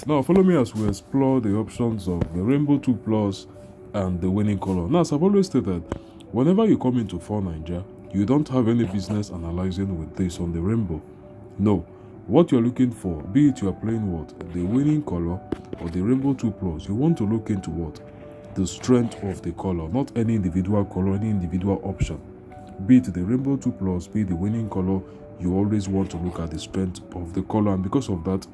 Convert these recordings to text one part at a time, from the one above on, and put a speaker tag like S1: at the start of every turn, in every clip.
S1: Now follow me as we explore the options of the Rainbow 2 Plus and the winning color. Now, as I've always stated, whenever you come into 4 Niger, you don't have any business analyzing with this on the rainbow. No. What you're looking for, be it you are playing what? The winning color or the Rainbow 2 Plus, you want to look into what? The strength of the color, not any individual color, any individual option. Be it the Rainbow 2 Plus, be it the winning color, you always want to look at the strength of the color, and because of that,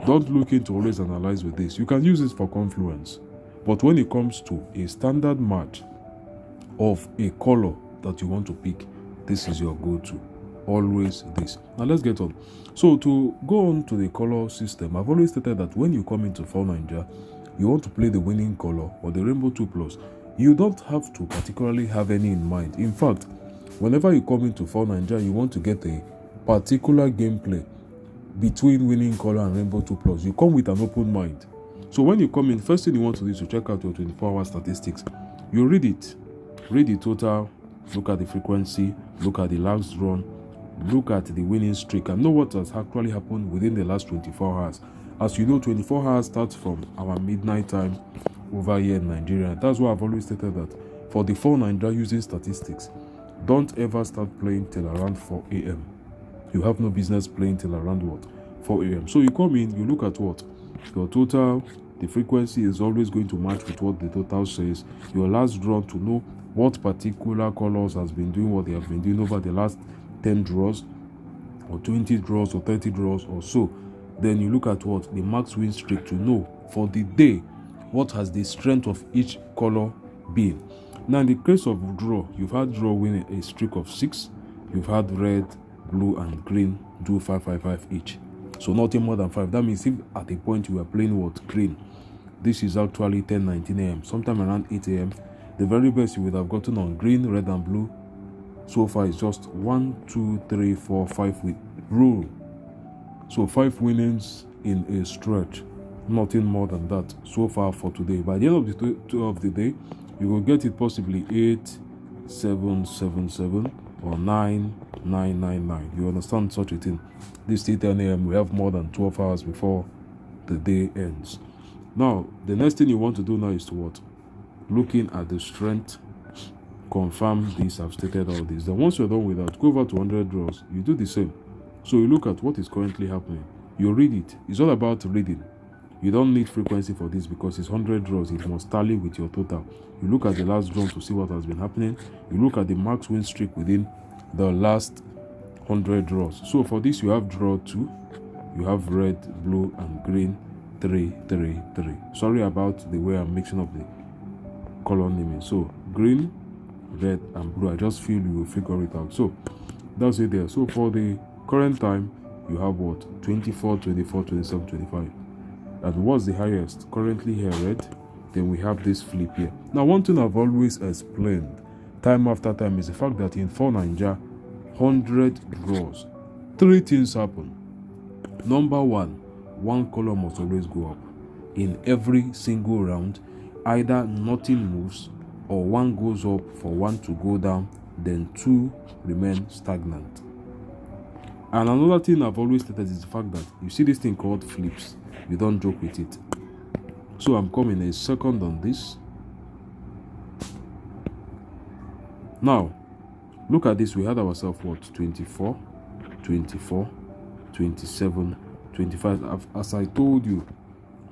S1: don't look into always analyze with this. You can use this for confluence, but when it comes to a standard match of a color that you want to pick, this is your go-to. Always this. Now let's get on. So to go on to the color system, I've always stated that when you come into 4 Ninja, you want to play the winning color or the Rainbow 2 Plus. You don't have to particularly have any in mind. In fact, whenever you come into 4 Ninja, you want to get a particular gameplay between winning color and Rainbow 2 Plus. You come with an open mind. So when you come in, first thing you want to do is to check out your 24-hour statistics. You read it. Read the total, look at the frequency, look at the last run, look at the winning streak, and know what has actually happened within the last 24 hours. As you know, 24 hours starts from our midnight time over here in Nigeria. That's why I've always stated that for the 4 Nigeria using statistics, don't ever start playing till around 4 a.m. You have no business playing till around what? 4 a.m. So you come in, you look at what? Your total, the frequency is always going to match with what the total says. Your last draw to know what particular colors has been doing what they have been doing over the last 10 draws or 20 draws or 30 draws or so. Then you look at what? The max win streak to know for the day what has the strength of each color been. Now in the case of draw, you've had draw win a streak of 6. You've had red, blue and green do 555 each. So nothing more than 5. That means if at a point you were playing what? Green. This is actually 10:19 a.m. Sometime around 8 a.m. The very best you would have gotten on green, red and blue so far is just 1, 2, 3, 4, 5 with rule. So 5 winnings in a stretch. Nothing more than that so far for today. By the end of the day, you will get it possibly 8, 7, 7, 7 or 9, 9, 9, 9. You understand such a thing? This 10 a.m. we have more than 12 hours before the day ends. Now, the next thing you want to do now is to what? Looking at the strength, confirm this, I've stated all this. Then once you're done with that, go over to 100 draws. You do the same. So you look at what is currently happening. You read it. It's all about reading. You don't need frequency for this because it's 100 draws. It must tally with your total. You look at the last draw to see what has been happening. You look at the max win streak within the last 100 draws. So for this, you have draw 2. You have red, blue, and green. 3, 3, 3. Sorry about the way I'm mixing up the color naming. So green, red, and blue. I just feel you will figure it out. So that's it there. So for the current time, you have what? 24, 24, 27, 25. And what's the highest? Currently here, red. Then we have this flip here. Now, one thing I've always explained time after time is the fact that in 4 Ninja, 100 draws, 3 things happen. Number one color must always go up. In every single round, either nothing moves or one goes up for one to go down, then 2 remain stagnant. And another thing I've always stated is the fact that you see this thing called flips. You don't joke with it. So I'm coming a second on this. Now, look at this. We had ourselves what? 24, 24, 27, 25. As I told you,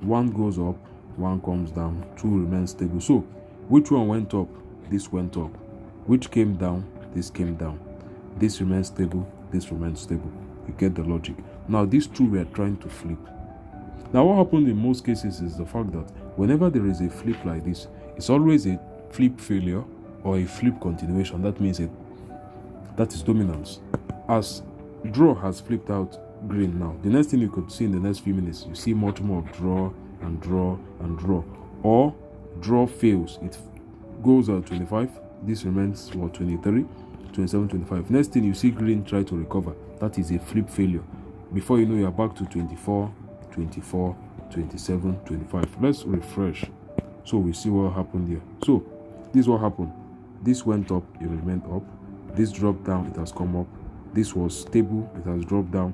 S1: one goes up, one comes down, 2 remain stable. So which one went up? This went up. Which came down? This came down. This remains stable, this remains stable. You get the logic. Now these 2 were trying to flip. Now what happened in most cases is the fact that whenever there is a flip like this, it's always a flip failure or a flip continuation. That means that is dominance. As draw has flipped out green now, the next thing you could see in the next few minutes, you see much more of draw and draw and draw. Or draw fails, it goes at 25, this remains what? 23, 27, 25. Next thing you see green try to recover, that is a flip failure. Before you know, you're back to 24, 24, 27, 25. Let's refresh so we see what happened here. So this is what happened. This went up, it remained up. This dropped down, it has come up. This was stable, it has dropped down.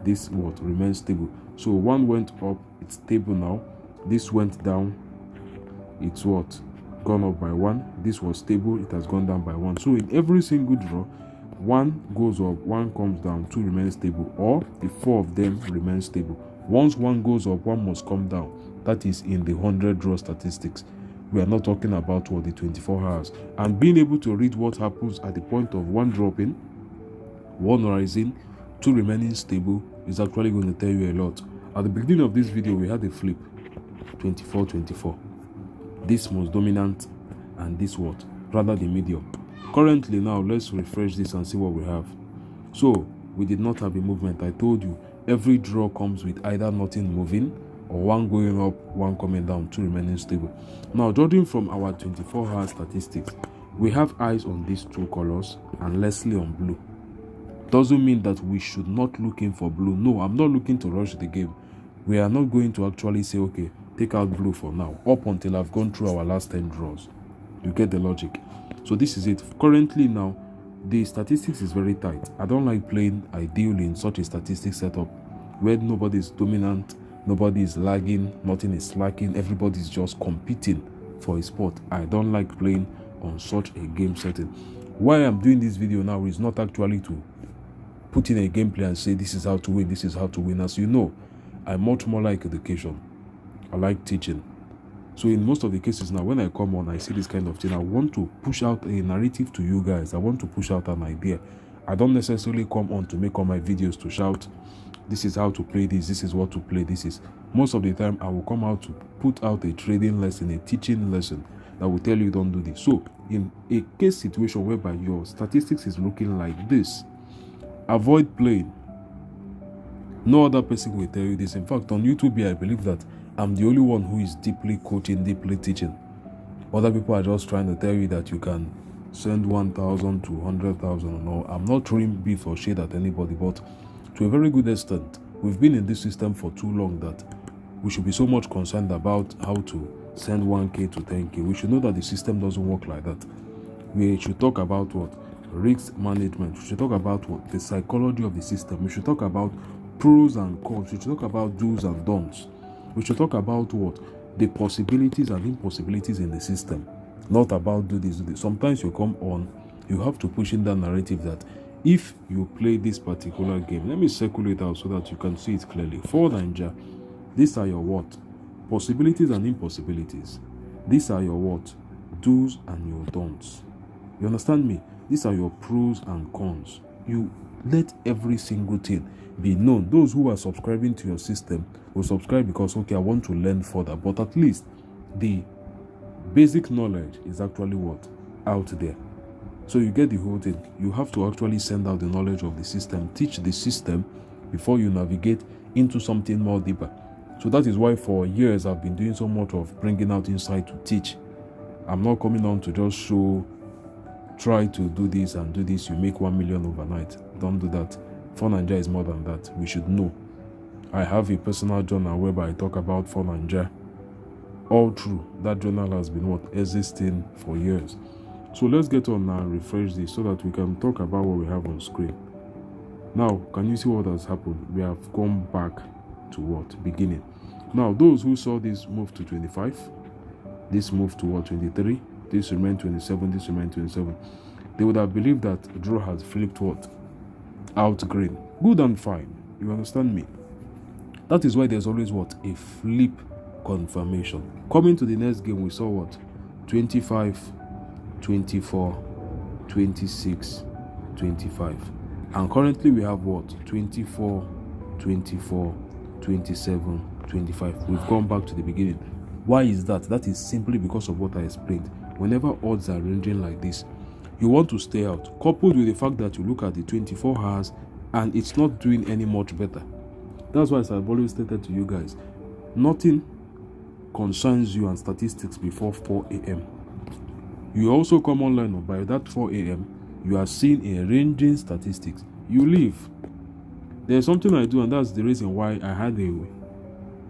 S1: this what remains stable. So one went up, it's stable now. This went down, it's what gone up by 1. This was stable, it has gone down by 1. So in every single draw, 1 goes up, 1 comes down, 2 remains stable, or the 4 of them remain stable. Once 1 goes up, 1 must come down. That is in the 100 draw statistics. We are not talking about what the 24 hours. And being able to read what happens at the point of 1 dropping, 1 rising, 2 remaining stable is actually going to tell you a lot. At the beginning of this video, we had a flip 24-24. This most dominant, and this what? Rather the medium. Currently now, let's refresh this and see what we have. So we did not have a movement. I told you every draw comes with either nothing moving or 1 going up, 1 coming down, 2 remaining stable. Now, judging from our 24-hour statistics, we have eyes on these 2 colors and lastly on blue. Doesn't mean that we should not look in for blue. No, I'm not looking to rush the game. We are not going to actually say, okay, take out blue for now, up until I've gone through our last 10 draws. You get the logic? So this is it. Currently now, the statistics is very tight. I don't like playing ideally in such a statistic setup where nobody is dominant, nobody is lagging, nothing is slacking, everybody is just competing for a spot. I don't like playing on such a game setting. Why I'm doing this video now is not actually to put in a gameplay and say this is how to win, this is how to win. As you know, I much more like education. I like teaching. So in most of the cases now, when I come on, I see this kind of thing, I want to push out a narrative to you guys. I want to push out an idea. I don't necessarily come on to make all my videos to shout, this is how to play this is what to play, this is. Most of the time, I will come out to put out a trading lesson, a teaching lesson that will tell you don't do this. So in a case situation whereby your statistics is looking like this, avoid playing. No other person will tell you this. In fact, on YouTube here, I believe that I'm the only one who is deeply coaching, deeply teaching. Other people are just trying to tell you that you can send 1,000 to 100,000. No, I'm not throwing beef or shade at anybody, but to a very good extent, we've been in this system for too long that we should be so much concerned about how to send 1K to 10K. We should know that the system doesn't work like that. We should talk about what? Risk management. We should talk about what? The psychology of the system. We should talk about pros and cons. We should talk about do's and don'ts. We should talk about what? The possibilities and impossibilities in the system. Not about do this, do this. Sometimes you come on, you have to push in that narrative that if you play this particular game, let me circle it out so that you can see it clearly. For Naija, these are your what? Possibilities and impossibilities. These are your what? Do's and your don'ts. You understand me? These are your pros and cons. You let every single thing be known. Those who are subscribing to your system will subscribe because, okay, I want to learn further. But at least the basic knowledge is actually what? Out there. So you get the whole thing. You have to actually send out the knowledge of the system, teach the system before you navigate into something more deeper. So that is why for years I've been doing so much of bringing out insight to teach. I'm not coming on to just show, try to do this and do this, you make 1 million overnight. Don't do that. For Naija is more than that. We should know. I have a personal journal whereby I talk about For Naija. All through, that journal has been what? Existing for years. So let's get on now and refresh this so that we can talk about what we have on screen. Now, can you see what has happened? We have gone back to what? Beginning. Now, those who saw this move to 25, this move to what? 23, this remain 27, this remain 27, they would have believed that draw has flipped what? Out green. Good and fine. You understand me? That is why there's always what? A flip confirmation. Coming to the next game, we saw what? 25, 24, 26, 25. And currently we have what? 24, 24, 27, 25. We've gone back to the beginning. Why is that? That is simply because of what I explained. Whenever odds are ranging like this, you want to stay out, coupled with the fact that you look at the 24 hours and it's not doing any much better. That's why, as I've always stated to you guys, nothing concerns you and statistics before 4 a.m. You also come online by that 4 a.m. you are seeing a ranging statistics. You leave. There's something I do, and that's the reason why I had a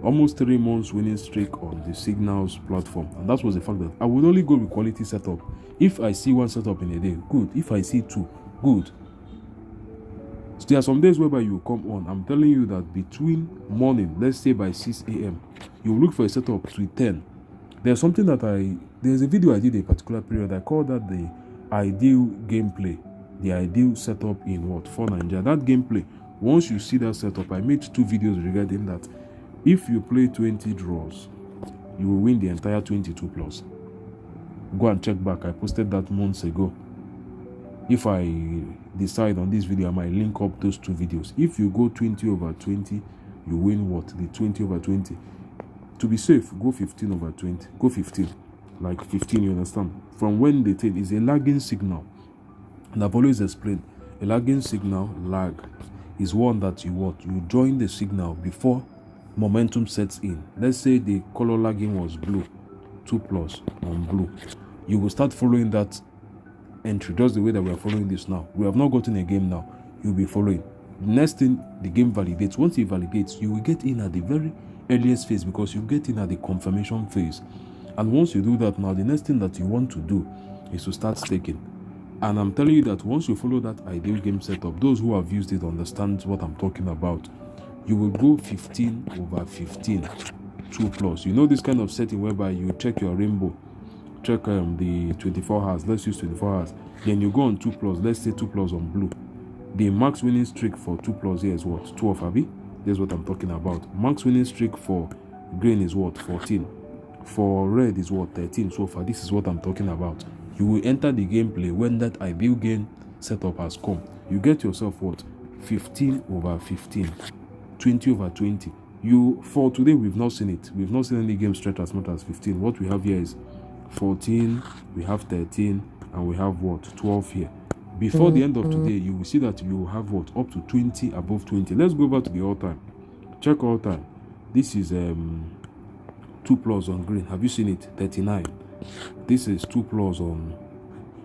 S1: almost 3 months winning streak on the Signals platform, and that was the fact that I would only go with quality setup. If I see one setup in a day, good. If I see 2, good. There are some days whereby you come on. I'm telling you that between morning, let's say by 6 a.m., you look for a setup to 10. There's something that there's a video I did a particular period. I call that the ideal gameplay, the ideal setup in what? For Nigeria. That gameplay, once you see that setup, I made 2 videos regarding that. If you play 20 draws, you will win the entire 22 plus. Go and check back. I posted that months ago. If I decide on this video, I might link up those 2 videos. If you go 20 over 20, you win what? The 20 over 20. To be safe, go 15 over 20. Go 15. Like 15, you understand? From when they tell is a lagging signal. And I've always explained, a lagging signal, lag, is one that you join the signal before momentum sets in. Let's say the color lagging was blue, 2 plus on blue. You will start following that entry, just the way that we are following this now. We have not gotten a game now. You'll be following. The next thing, the game validates. Once it validates, you will get in at the very earliest phase, because you get in at the confirmation phase. And once you do that now, the next thing that you want to do is to start staking. And I'm telling you that once you follow that ideal game setup, those who have used it understand what I'm talking about. You will go 15 over 15, 2 plus. You know this kind of setting whereby you check your rainbow, check the 24 hours. Let's use 24 hours. Then you go on 2 plus. Let's say 2 plus on blue. The max winning streak for 2 plus here is what? 12, Abby? That's what I'm talking about. Max winning streak for green is what? 14. For red is what? 13 so far. This is what I'm talking about. You will enter the gameplay when that ideal game setup has come. You get yourself what? 15 over 15. 20 over 20. For today, we've not seen it. We've not seen any game stretch as much as 15. What we have here is 14, we have 13, and we have what? 12 here. Before the end of today, you will see that you will have what? Up to 20, above 20. Let's go back to the all time. Check all time. This is 2 plus on green. Have you seen it? 39. This is 2 plus on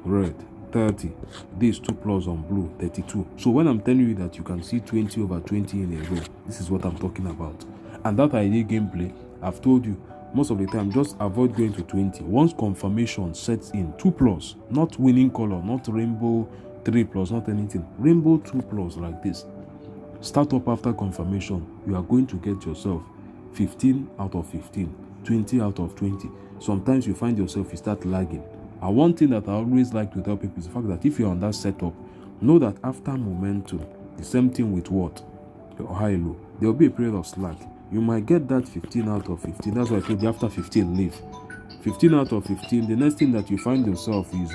S1: red. 30. This 2 plus on blue. 32. So when I'm telling you that you can see 20 over 20 in a row, this is what I'm talking about. And that idea gameplay, I've told you, most of the time, just avoid going to 20. Once confirmation sets in, 2 plus, not winning color, not rainbow 3 plus, not anything. Rainbow 2 plus like this. Start up after confirmation. You are going to get yourself 15 out of 15, 20 out of 20. Sometimes you find yourself, you start lagging. And one thing that I always like to tell people is the fact that if you're on that setup, know that after momentum, the same thing with what? Your high-low. There will be a period of slack. You might get that 15 out of 15. That's why I told you after 15, leave. 15 out of 15. The next thing that you find yourself is,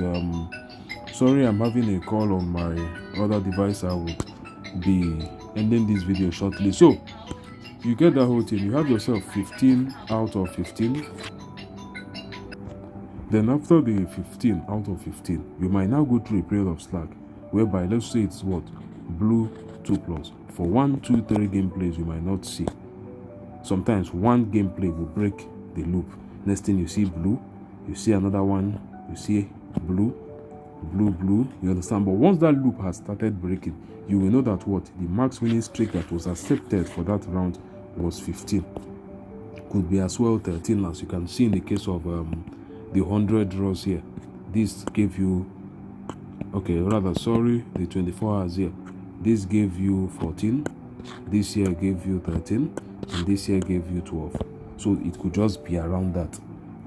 S1: sorry, I'm having a call on my other device. I will be ending this video shortly. So, you get that whole thing. You have yourself 15 out of 15. Then after the 15 out of 15, you might now go through a period of slack, whereby let's say it's what? Blue 2 plus. For 1, 2, 3 gameplays, you might not see. Sometimes one gameplay will break the loop. Next thing you see blue, you see another one, you see blue, blue, blue, you understand? But once that loop has started breaking, you will know that what? The max winning streak that was accepted for that round was 15. Could be as well 13, as you can see in the case of the 100 draws here. This gave you, the 24 hours here. This gave you 14, this here gave you 13, and this here gave you 12. So it could just be around that.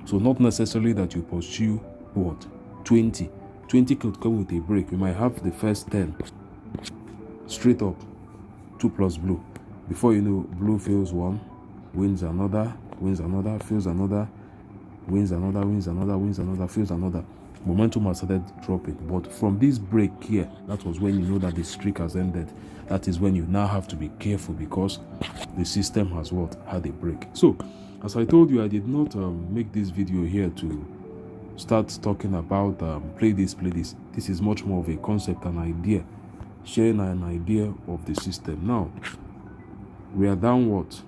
S1: So not necessarily that you pursue what? 20. 20 could come with a break. You might have the first 10 straight up, 2 plus blue. Before you know, blue fails one, wins another, fails another, wins another, fails another. Momentum has started dropping. But from this break here, that was when you know that the streak has ended. That is when you now have to be careful, because the system has had a break. So as I told you, I did not make this video here to start talking about play this. This is much more of a concept, an idea, sharing an idea of the system. Now we are down what?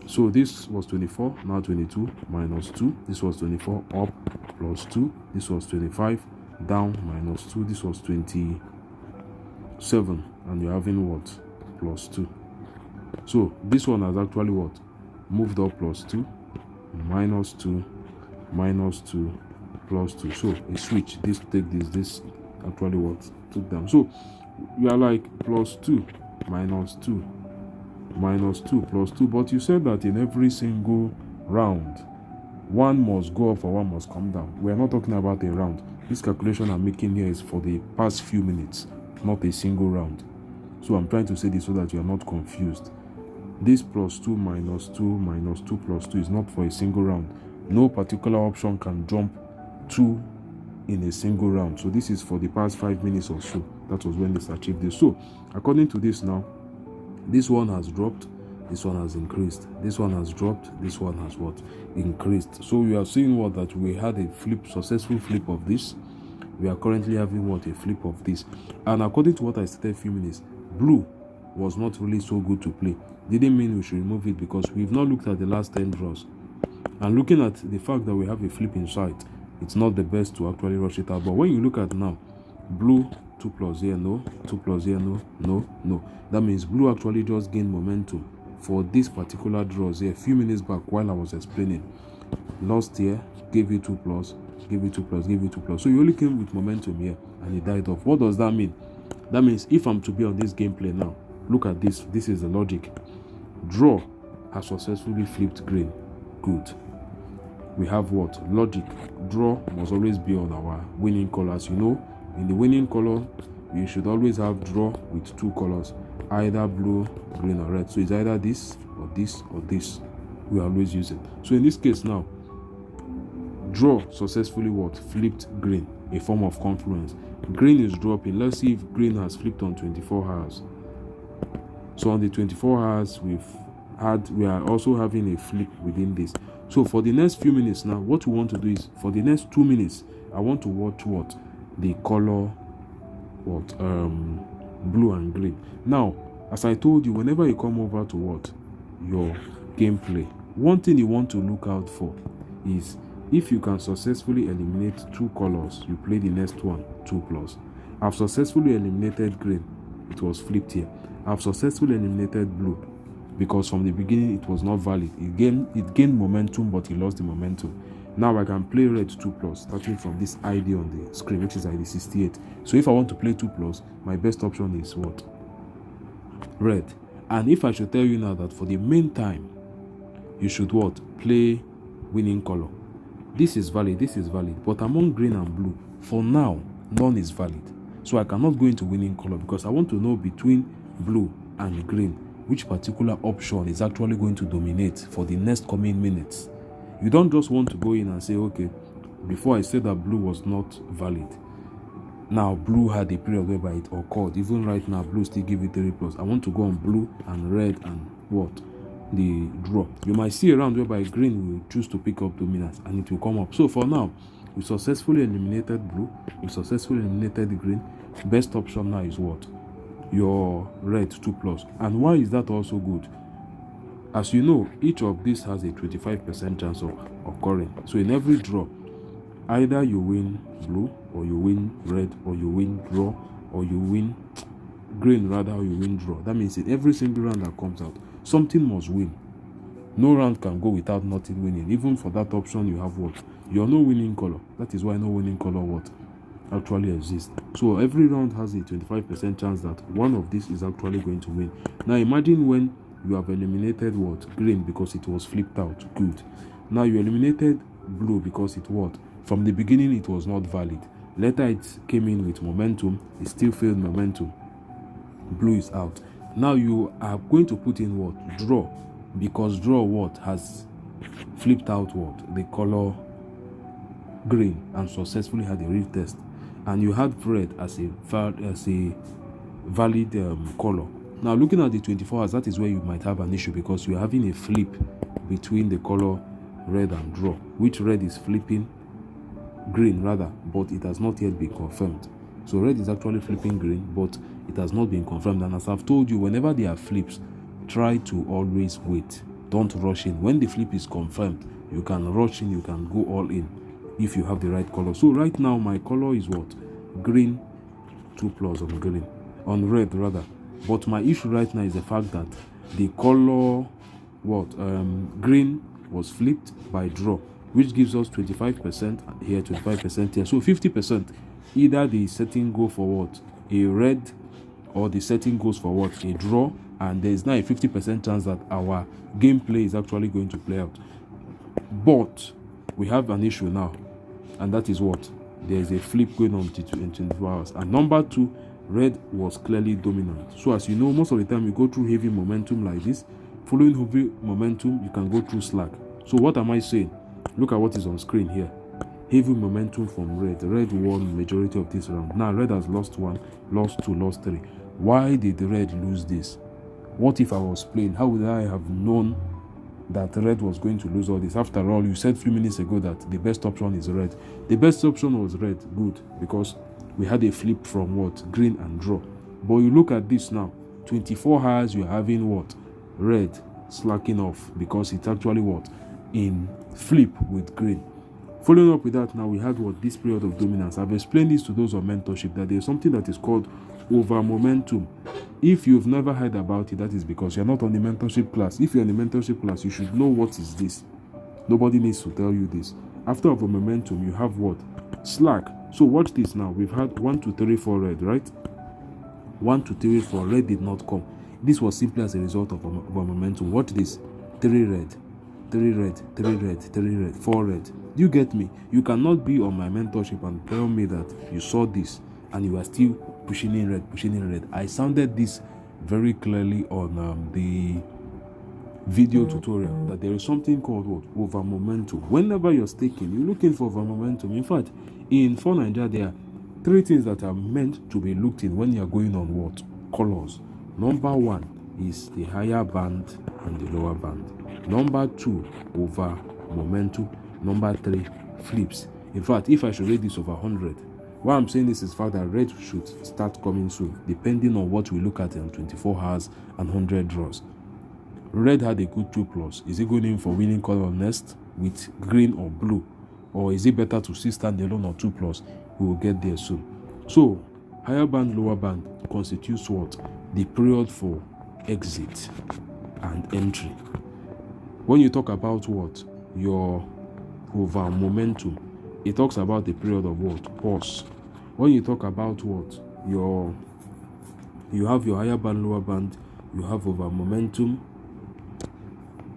S1: So this was 24, now 22, minus 2. This was 24, up, plus 2. This was 25, down, minus 2. This was 27, and you're having what? Plus 2. So this one has actually what? Moved up plus 2, minus 2, minus 2, plus 2. So a switch. This take this actually what? Took down. So you are like +2, -2, -2, +2. But you said that in every single round, one must go up or one must come down. We are not talking about a round. This calculation I'm making here is for the past few minutes, not a single round. So I'm trying to say this so that you are not confused. This +2, -2, -2, +2 is not for a single round. No particular option can jump 2 in a single round. So this is for the past 5 minutes or so. That was when this achieved this. So according to this now, this one has dropped, this one has increased, this one has dropped, this one has what? Increased. So we are seeing what? That we had a successful flip of this. We are currently having what? A flip of this. And according to what I stated a few minutes, blue was not really so good to play. Didn't mean we should remove it, because we've not looked at the last 10 draws. And looking at the fact that we have a flip in sight, it's not the best to actually rush it out. But when you look at now, blue 2+ here, no, 2+ here, no, no, no. That means blue actually just gained momentum for this particular draws here a few minutes back while I was explaining. Lost here, gave you 2+, gave you 2+, gave you 2+. So you only came with momentum here and it died off. What does that mean? That means if I'm to be on this gameplay now, look at this. This is the logic. Draw has successfully flipped green. Good. We have what? Logic. Draw must always be on our winning colors. You know, in the winning color, you should always have draw with 2 colors, either blue, green, or red. So it's either this or this or this. We always use it. So in this case now, draw successfully what? Flipped green, a form of confluence. Green is dropping. Let's see if green has flipped on 24 hours. So on the 24 hours, we are also having a flip within this. So for the next few minutes now, what we want to do is, for the next 2 minutes, I want to watch what? The color, what? Blue and green. Now, as I told you, whenever you come over to what? Your gameplay, one thing you want to look out for is if you can successfully eliminate 2 colors, you play the next one, 2+. I've successfully eliminated green. It was flipped here. I've successfully eliminated blue, because from the beginning it was not valid. It gained momentum, but it lost the momentum. Now I can play red 2+, starting from this ID on the screen, which is ID 68. So if I want to play 2+, my best option is what? Red. And if I should tell you now that for the main time, you should what? Play winning color. This is valid, this is valid. But among green and blue, for now, none is valid. So I cannot go into winning color, because I want to know between blue and green which particular option is actually going to dominate for the next coming minutes. You don't just want to go in and say, okay, before I said that blue was not valid, now blue had a period whereby it occurred. Even right now, blue still give it 3+. I want to go on blue and red and what? The draw. You might see a round whereby green will choose to pick up dominance and it will come up. So for now, we successfully eliminated blue, we successfully eliminated green. Best option now is what? Your red 2+. And why is that also good? As you know, each of these has a 25% chance of occurring. So in every draw, either you win blue, or you win red, or you win draw, or you win green rather, or you win draw. That means in every single round that comes out, something must win. No round can go without nothing winning. Even for that option, you have what? You're no winning color. That is why no winning color what? Actually exists. So every round has a 25% chance that one of these is actually going to win. Now imagine when you have eliminated what? Green, because it was flipped out. Good. Now you eliminated blue because it what? From the beginning it was not valid. Later it came in with momentum. It still failed momentum. Blue is out. Now you are going to put in what? Draw, because draw what? Has flipped out what? The color green and successfully had a retest. And you had red as a valid color. Now looking at the 24 hours, that is where you might have an issue, because you're having a flip between the color red and draw, which red is flipping green rather, but it has not yet been confirmed. So red is actually flipping green, but it has not been confirmed. And as I've told you, whenever there are flips, try to always wait. Don't rush in. When the flip is confirmed, you can rush in, you can go all in if you have the right color. So right now my color is what? Green 2+ on green, on red rather. But my issue right now is the fact that the color what? Green was flipped by draw, which gives us 25% here, 25% here. So 50%. Either the setting go for what? A red or the setting goes for what? A draw, and there is now a 50% chance that our gameplay is actually going to play out. But we have an issue now, and that is what? There is a flip going on in 24 hours. And number 2, red was clearly dominant. So as you know, most of the time you go through heavy momentum like this. Following heavy momentum, you can go through slack. So what am I saying? Look at what is on screen here. Heavy momentum from red. Red won majority of this round. Now red has lost 1, lost 2, lost 3. Why did red lose this? What if I was playing? How would I have known that red was going to lose all this? After all, you said a few minutes ago that the best option is red. The best option was red. Good, because we had a flip from what? Green and draw. But you look at this now, 24 hours, you're having what? Red slacking off, because it's actually what? In flip with green. Following up with that, now we had what? This period of dominance. I've explained this to those on mentorship, that there's something that is called over momentum. If you've never heard about it, that is because you're not on the mentorship class. If you're in the mentorship class, you should know what is this. Nobody needs to tell you this. After over momentum, you have what? Slack. So watch this now. We've had 1, 2, 3, 4 red, right? 1, 2, 3, 4 red did not come. This was simply as a result of over momentum. Watch this. 3 red, 3 red, 3 red, 3 red, 4 red. Do you get me? You cannot be on my mentorship and tell me that you saw this and you are still pushing in red, pushing in red. I sounded this very clearly on the video tutorial, that there is something called what? Over momentum. Whenever you're staking, you're looking for over momentum. In fact, in For Nigeria, there are 3 things that are meant to be looked in when you're going on what? Colors. Number 1 is the higher band and the lower band. Number 2, over momentum. Number 3, flips. In fact, if I should rate this over 100, why I'm saying this is the fact that red should start coming soon, depending on what we look at in 24 hours and 100 draws. Red had a good 2+. Is he going in for winning color next with green or blue? Or is it better to still stand alone or 2+? We will get there soon. So, higher band, lower band constitutes what? The period for exit and entry. When you talk about what? Your over momentum, it talks about the period of what? Pause. When you talk about what? You have your higher band, lower band, you have over momentum,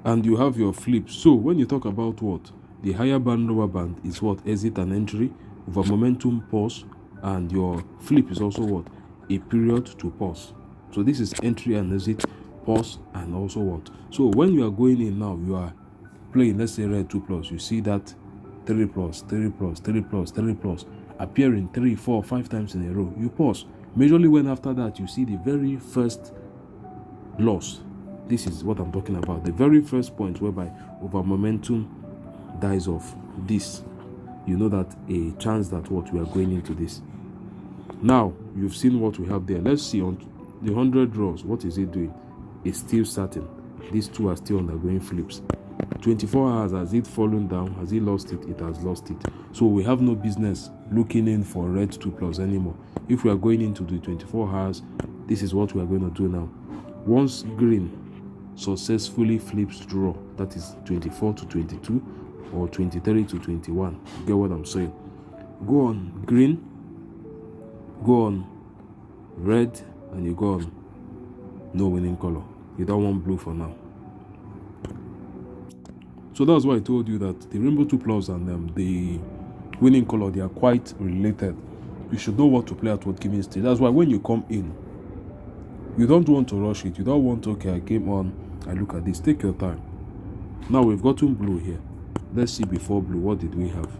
S1: and you have your flip. So when you talk about what? The higher band, lower band is what? Exit and entry. Over momentum, pause, and your flip is also what? A period to pause. So this is entry and exit, pause, and also what? So when you are going in now, you are playing, let's say red 2+, you see that 3+, 3+, 3+, 3+, appearing 3, 4, 5 times in a row, you pause. Majorly when after that you see the very first loss. This is what I'm talking about. The very first point whereby over momentum dies off. This, you know that a chance that what we are going into this. Now you've seen what we have there. Let's see on the 100 draws. What is it doing? It's still certain. These 2 are still undergoing flips. 24 hours, has it fallen down? Has it lost it? It has lost it. So we have no business looking in for red 2+ anymore. If we are going into the 24 hours, this is what we are going to do now. Once green successfully flips draw, that is 24 to 22 or 23 to 21. You get what I'm saying? Go on green, go on red, and you go on no winning color. You don't want blue for now. So that's why I told you that the rainbow 2+ and the winning color, they are quite related. You should know what to play at what given stage. That's why when you come in, you don't want to rush it. You don't want to, okay, I came on, I look at this. Take your time. Now we've gotten blue here. Let's see before blue, what did we have?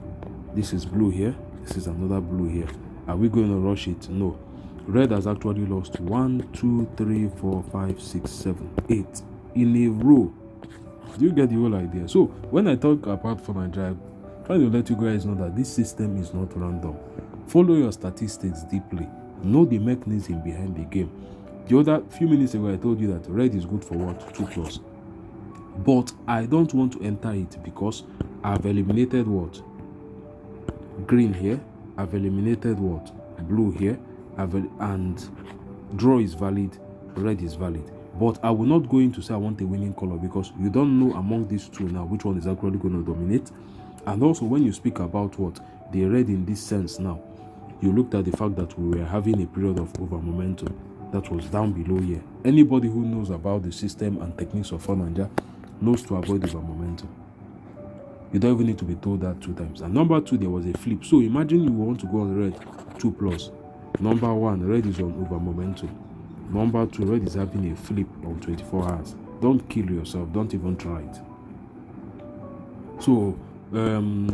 S1: This is blue here. This is another blue here. Are we going to rush it? No. Red has actually lost 1, 2, 3, 4, 5, 6, 7, 8 in a row. Do you get the whole idea? So when I talk about For Nigeria, I'm trying to let you guys know that this system is not random. Follow your statistics deeply. Know the mechanism behind the game. The other few minutes ago, I told you that red is good for what? 2+. But I don't want to enter it because I've eliminated what? Green here. I've eliminated what? Blue here. And draw is valid. Red is valid. But I will not go in to say I want a winning color because you don't know among these 2 now which one is actually going to dominate. And also when you speak about what? The red in this sense now, you looked at the fact that we were having a period of over momentum. that was down below here. Anybody who knows about the system and techniques of 4 Naija knows to avoid over momentum. You don't even need to be told that 2 times. And number 2, there was a flip. So imagine you want to go on red 2 plus. Number 1, red is on over momentum. Number 2, red is having a flip on 24 hours. Don't kill yourself. Don't even try it. So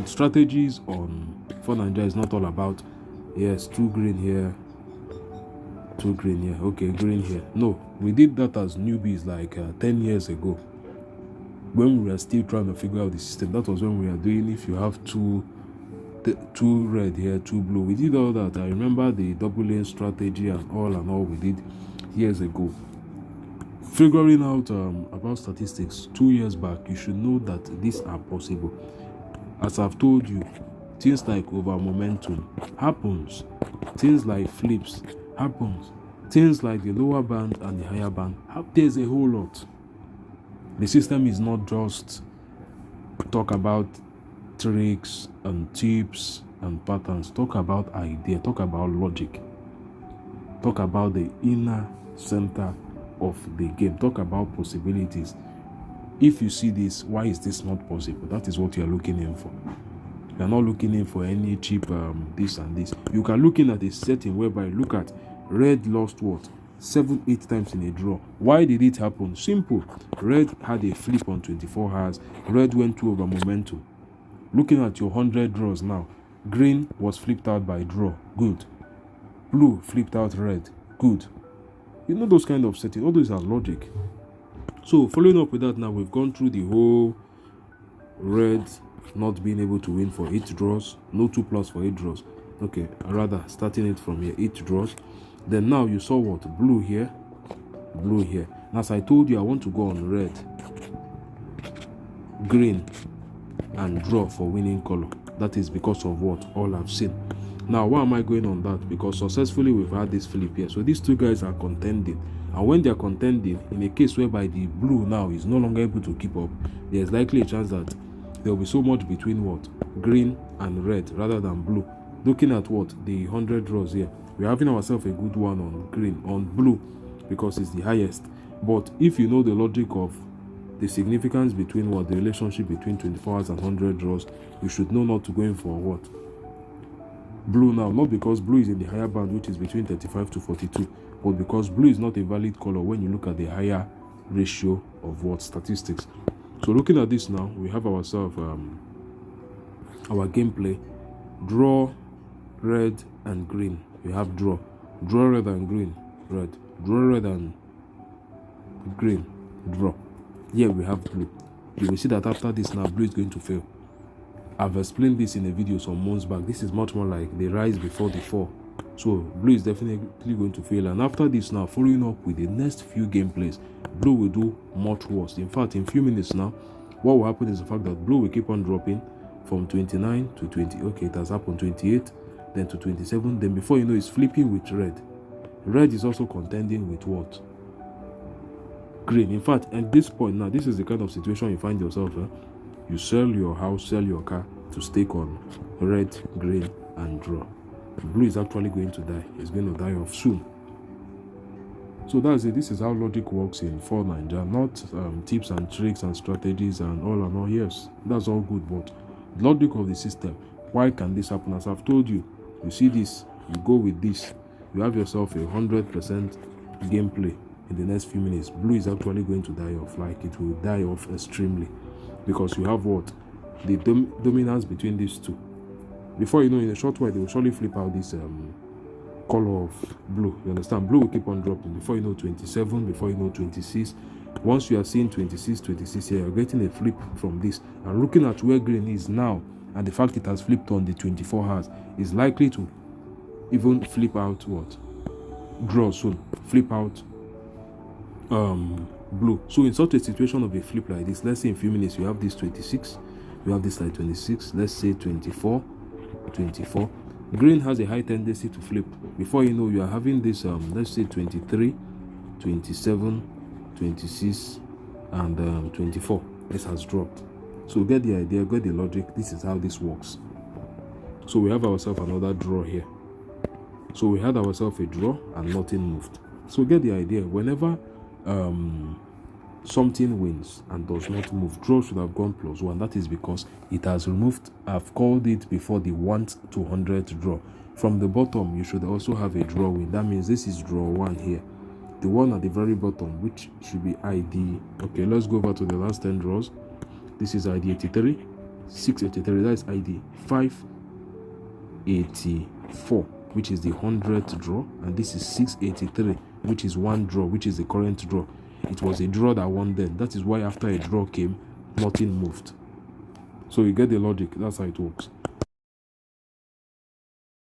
S1: strategies on 4 Naija is not all about, yes, 2 green here, 2 green here, okay, green here. No, we did that as newbies like 10 years ago, when we were still trying to figure out the system. That was when we were doing, if you have 2 red here, 2 blue. We did all that. I remember the double lane strategy and all we did years ago. Figuring out about statistics 2 years back, you should know that these are possible. As I've told you, things like over momentum happens, things like flips happens, things like the lower band and the higher band. There's a whole lot. The system is not just talk about tricks and tips and patterns. Talk about idea, talk about logic, talk about the inner center of the game, talk about possibilities. If you see this, why is this not possible? That is what you are looking in for. You are not looking in for any cheap this and this. You can look in at a setting whereby, look at red lost what? 7-8 times in a draw. Why did it happen? Simple. Red had a flip on 24 hours. Red went 2 over momentum. Looking at your 100 draws now, green was flipped out by draw. Good. Blue flipped out red. Good. You know those kind of settings. All those are logic. So following up with that, now we've gone through the whole red not being able to win for 8 draws. No 2 plus for 8 draws. Okay, rather starting it from here, 8 draws. Then now you saw what? Blue here, blue here. And as I told you, I want to go on red, green, and draw for winning color. That is because of what? All I've seen. Now, why am I going on that? Because successfully we've had this flip here. So these 2 guys are contending. And when they're contending, in a case whereby the blue now is no longer able to keep up, there's likely a chance that there will be so much between what? Green and red rather than blue. Looking at what? The 100 draws here. We're having ourselves a good one on green, on blue, because it's the highest. But if you know the logic of the significance between what? The relationship between 24 hours and 100 draws, you should know not to go in for what? Blue now. Not because blue is in the higher band, which is between 35 to 42, but because blue is not a valid color when you look at the higher ratio of what? Statistics. So looking at this now, we have ourselves our gameplay. Draw red and green. We have draw red and green, red, draw red and green, draw. Here we have blue. You will see that after this now, blue is going to fail. I've explained this in a video some months back. This is much more like the rise before the fall. So blue is definitely going to fail. And after this now, following up with the next few gameplays, blue will do much worse. In fact, in a few minutes now, what will happen is the fact that blue will keep on dropping from 29 to 20. Okay, it has happened 28. Then to 27, then before you know, it's flipping with red. Red is also contending with what? Green. In fact, at this point now, this is the kind of situation you find yourself. You sell your house, sell your car to stake on red, green, and draw. Blue is actually going to die. It's going to die off soon. So that's it. This is how logic works in 4 Naija. Not tips and tricks and strategies and all. Yes, that's all good, but logic of the system. Why can this happen? As I've told you, you see this, you go with this, you have yourself 100% gameplay in the next few minutes. Blue is actually going to die off. Like, it will die off extremely, because you have what? The dominance between these 2. Before you know, in a short while, they will surely flip out this color of blue. You understand? Blue will keep on dropping. Before you know, 27, before you know, 26. Once you are seeing 26 here, you're getting a flip from this. And looking at where green is now, and the fact it has flipped on the 24 hours, is likely to even flip out what? Draw soon. Flip out blue. So in such a situation of a flip like this, let's say in a few minutes you have this 26, you have this like 26, let's say 24. Green has a high tendency to flip. Before you know, you are having this let's say 23, 27, 26, and 24. This has dropped. So get the idea, get the logic. This is how this works. So we have ourselves another draw here. So we had ourselves a draw and nothing moved. So get the idea. Whenever something wins and does not move, draw should have gone +1. That is because it has removed, I've called it before, the 1 to 100 draw. From the bottom, you should also have a draw win. That means this is draw 1 here. The one at the very bottom, which should be ID. Okay, let's go over to the last 10 draws. This is ID 83, 683, that is ID 584, which is the 100th draw, and this is 683, which is 1 draw, which is the current draw. It was a draw that won then. That is why after a draw came, nothing moved. So you get the logic. That's how it works.